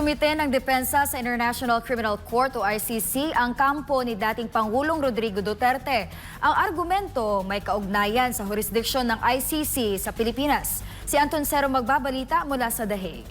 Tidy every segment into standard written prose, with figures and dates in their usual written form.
Sinumite ng depensa sa International Criminal Court o ICC ang kampo ni dating Pangulong Rodrigo Duterte. Ang argumento may kaugnayan sa jurisdiksyon ng ICC sa Pilipinas. Si Anton Cero magbabalita mula sa The Hague.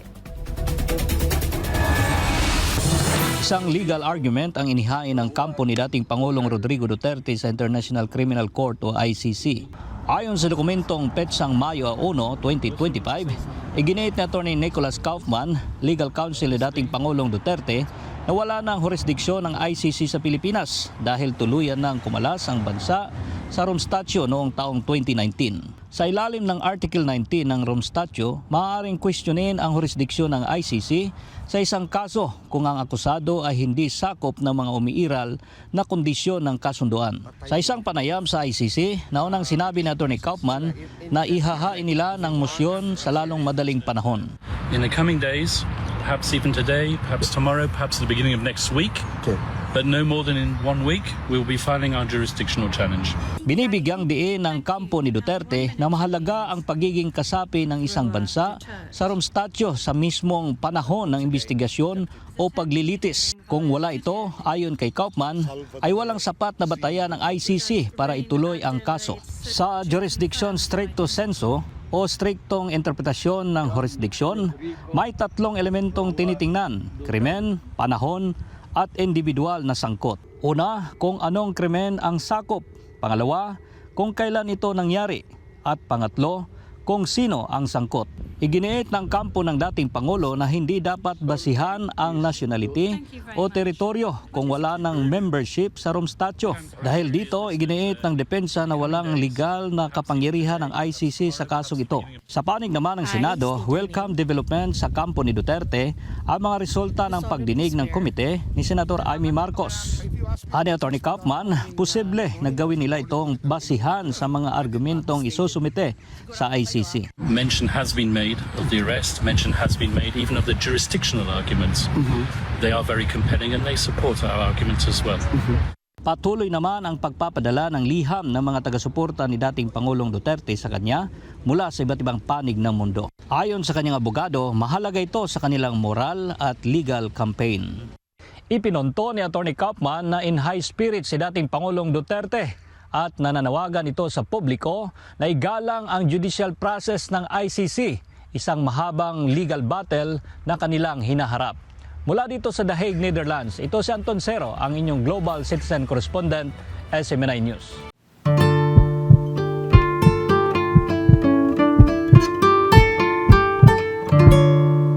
Isang legal argument ang inihain ng kampo ni dating Pangulong Rodrigo Duterte sa International Criminal Court o ICC. Ayon sa dokumentong petsang Mayo 1, 2025, iginit ni Atty. Nicholas Kaufman, legal counsel ni dating Pangulong Duterte, na wala ng jurisdiksyon ng ICC sa Pilipinas dahil tuluyan ng kumalas ang bansa sa Rome Statute noong taong 2019. Sa ilalim ng Article 19 ng Rome Statute, maaaring questionin ang jurisdiksyon ng ICC sa isang kaso kung ang akusado ay hindi sakop ng mga umiiral na kondisyon ng kasunduan. Sa isang panayam sa ICC, naunang sinabi ni Atty. Kaufman na ihahain nila ng mosyon sa lalong madaling panahon. In the coming days, perhaps even today, perhaps tomorrow, perhaps at the beginning of next week, but no more than in 1 week, we will be filing our jurisdictional challenge. Binibigyang diin ng kampo ni Duterte na mahalaga ang pagiging kasapi ng isang bansa sa Rome Statute sa mismong panahon ng investigasyon o paglilitis. Kung wala ito, ayon kay Kaufman, ay walang sapat na batayan ng ICC para ituloy ang kaso. Sa jurisdiction stricto sensu, o striktong interpretasyon ng jurisdiksyon, may tatlong elementong tinitingnan: krimen, panahon, at individual na sangkot. Una, kung anong krimen ang sakop. Pangalawa, kung kailan ito nangyari. At pangatlo, kung sino ang sangkot. Iginiit ng kampo ng dating Pangulo na hindi dapat basihan ang nationality o teritoryo kung wala ng membership sa Rome Statute. Dahil dito, iginiit ng depensa na walang legal na kapangyarihan ng ICC sa kasong ito. Sa panig naman ng Senado, welcome development sa kampo ni Duterte ang mga resulta ng pagdinig ng komite ni Senator Amy Marcos. Ani Atty. Kaufman, posible na gawin nila itong basihan sa mga argumentong isusumite sa ICC. Mention has been made of the arrest, mention has been made even of the jurisdictional arguments. They are very compelling and they support our arguments as well. Patuloy naman ang pagpapadala ng liham ng mga taga-suporta ni dating Pangulong Duterte sa kanya mula sa iba't ibang panig ng mundo. Ayon sa kanyang abogado, mahalaga ito sa kanilang moral at legal campaign. Ipinonto ni Atty. Kaufman na in high spirit si dating Pangulong Duterte at nananawagan ito sa publiko na igalang ang judicial process ng ICC, isang mahabang legal battle na kanilang hinaharap. Mula dito sa The Hague, Netherlands, ito si Anton Cero, ang inyong Global Citizen Correspondent, SMNI News.